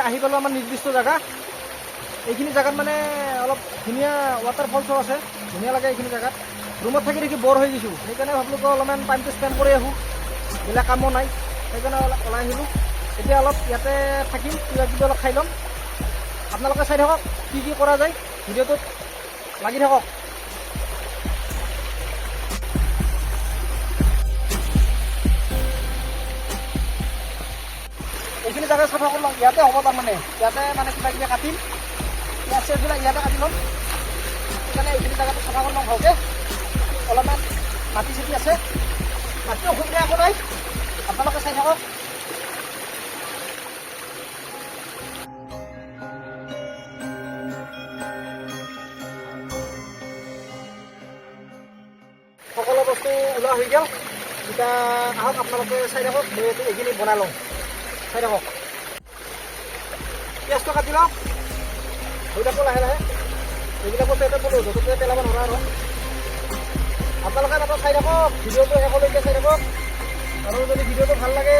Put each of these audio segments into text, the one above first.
আহি পালোঁ আমাৰ নিৰ্দিষ্ট জেগা। এইখিনি জেগাত মানে অলপ ধুনীয়া ৱাটাৰফলছো আছে, ধুনীয়া লাগে এইখিনি জেগাত। ৰুমত থাকি থাকি বৰ হৈ গৈছোঁ, সেইকাৰণে ভাবিলোঁ অলপমান টাইমটো স্পেণ্ড কৰি আহোঁ, বেলেগ কামো নাই, সেইকাৰণে অলপ ওলাই আহিলোঁ। এতিয়া অলপ ইয়াতে থাকিম, কিবা কিবি অলপ খাই ল'ম। আপোনালোকে চাই থাকক কি কি কৰা যায়, ভিডিঅ'টোত লাগি থাকক। এইখিনি জেগা চাফা কৰি ল'ম, ইয়াতে হ'ব তাৰমানে, ইয়াতে মানে কিবা কিবি কাটিম, পিঁয়াজ চিয়াজবিলাক ইয়াতে কাটি ল'ম। সেইকাৰণে এইখিনি জেগাটো চাফা কৰি ল'ম ভালকৈ। অলপমান মাটি চাটি আছে, মাটি অসুবিধা একো নাই, আপোনালোকে চাই থাকক। সকলো বস্তু ওলোৱা হৈ গ'ল, এতিয়া আহক আপোনালোকে চাই থাকক, মই এইখিনি বনাই লওঁ, চাই থাকক। পিঁয়াজটো কাটি লওঁ, হৈ থাকোঁ লাহে লাহে। এইবিলাক বস্তু এটা পলোঁ, য'তে পেলাব নোৱাৰা আৰু। আপোনালোকে তাতে চাই থাকক, ভিডিঅ'টো শেষলৈকে চাই থাকক। আৰু যদি ভিডিঅ'টো ভাল লাগে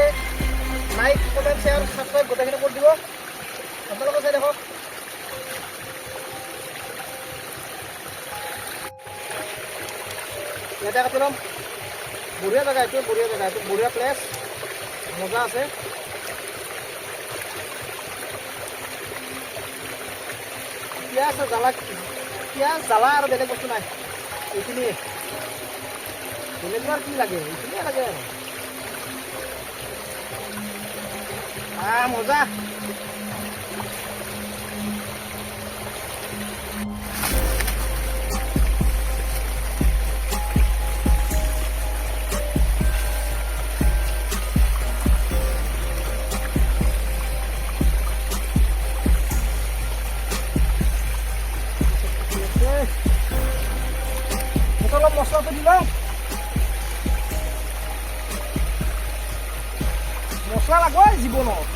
লাইক, কমেণ্ট, শ্বেয়াৰ, ছাবস্ক্ৰাইব গোটেইখিনি কৰি দিব। আপোনালোকে চাই থাকক। ইয়াতে কাটি ল'ম, বঢ়িয়া জেগা এইটো, বঢ়িয়া জেগা এইটো, বঢ়িয়া প্লেচ, মজা আছে। পিঁয়াজ জ্বালা আৰু বেলেগ বস্তু নাই, এইখিনিয়ে। বেলেগ আৰু কি লাগে, এইখিনিয়ে লাগে আৰু। মজা। অলপ মছলাটো দি লওঁ, মছলা লাগবই জীৱনত।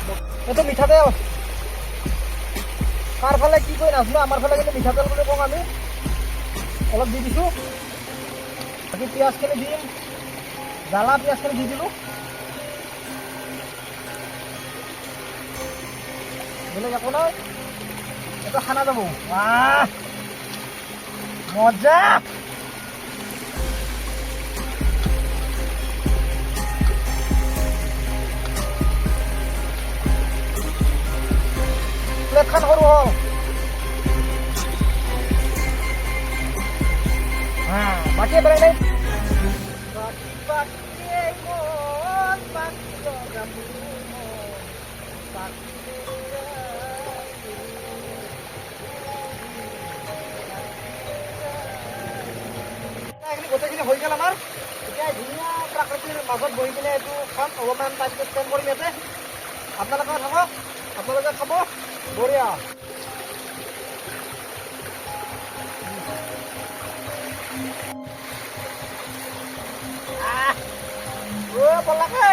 এইটো মিঠাতেল, কাৰ ফালে কি কয় নাজানো, আমাৰ ফালে কিন্তু মিঠাতেল বুলি কওঁ আমি। অলপ দি দিছোঁ, বাকী পিঁয়াজখিনি দিম, জ্বালা পিঁয়াজখিনি দি দিলোঁ। বেলেগ একো নাই, এইটো খানা যাব। মজা। প্লেটখন সৰু হ'ল, বাকী বেলেগ নাই। গোটেইখিনি হৈ গ'ল আমাৰ। এতিয়া ধুনীয়া প্ৰাকৃতিৰ মাজত বহি কিনে এইটো খাম, অলপমান টাইমটো স্পেণ্ড কৰিম ইয়াতে। আপোনালোকে থাকক, আপোনালোকে খাব, বঢ়িয়া। পলাকে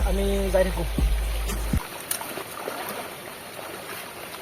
আমি যাই থাকোঁ।